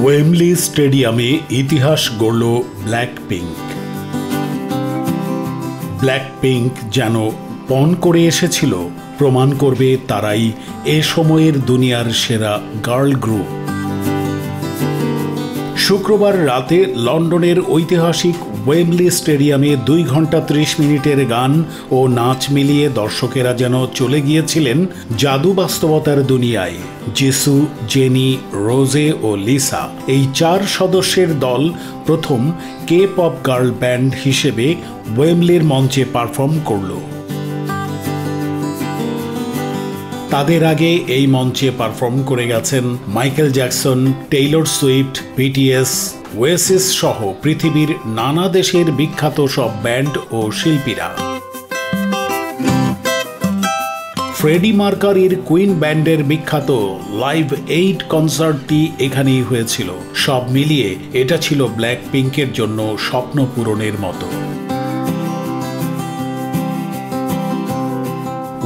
Wembley স্টেডিয়ামে ইতিহাস গড়ল Blackpink. Blackpink যেন পণ করে এসেছিল প্রমাণ করবে তারাই এ সময়ের দুনিয়ার সেরা গার্ল গ্রুপ। শুক্রবার রাতে লন্ডনের ঐতিহাসিক ওয়েমলি স্টেডিয়ামে 2 ঘন্টা 30 মিনিটের গান ও নাচ মিলিয়ে দর্শকেরা যেন চলে গিয়েছিলেন জাদু বাস্তবতার দুনিয়ায়। জেসু, জেনি, রোজে ও লিসা এই 4 সদস্যের দল প্রথম কে পপ গার্ল ব্যান্ড হিসেবে ওয়েমলির মঞ্চে পারফর্ম করল। তাদের আগে এই মঞ্চে পারফর্ম করে গেছেন Michael Jackson, Taylor Swift, BTS, Oasis সহ পৃথিবীর নানা দেশের বিখ্যাত সব ব্যান্ড ও শিল্পীরা। ফ্রেডি মার্কারির কুইন ব্যান্ডের বিখ্যাত লাইভ 8 কনসার্টটি এখানেই হয়েছিল। সব মিলিয়ে এটা ছিল ব্ল্যাকপিঙ্কের জন্য স্বপ্ন পূরণের মতো।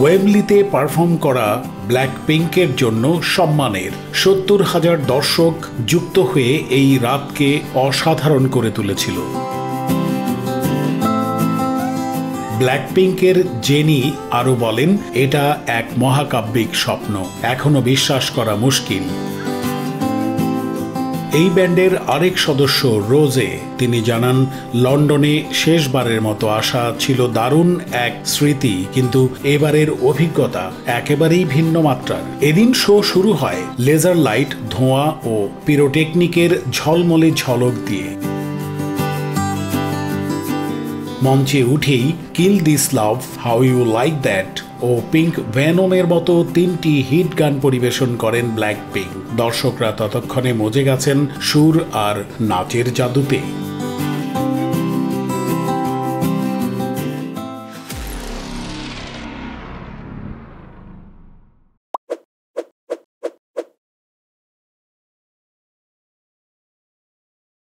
ওয়েমলিতে পারফর্ম করা ব্ল্যাকপিঙ্কের জন্য সম্মানের। 70,000 দর্শক যুক্ত হয়ে এই রাতকে অসাধারণ করে তুলেছিল। ব্ল্যাকপিঙ্কের জেনি আরও বলেন, এটা এক মহাকাব্যিক স্বপ্ন, এখনো বিশ্বাস করা মুশকিল। এই ব্যান্ডের আরেক সদস্য রোজে, তিনি জানান, লন্ডনে শেষবারের মতো আসা ছিল দারুণ এক স্মৃতি, কিন্তু এবারের অভিজ্ঞতা একেবারেই ভিন্ন মাত্রার। এদিন শো শুরু হয় লেজার লাইট, ধোঁয়া ও পিরোটেকনিকের ঝলমলে ঝলক দিয়ে। মঞ্চে উঠেই kill this love, how you like that ও পিঙ্ক ভেনমের মতো 3টি হিট গান পরিবেশন করেন ব্ল্যাকপিঙ্ক। দর্শকরা ততক্ষণে মজে গেছেন সুর আর নাচের জাদুতে।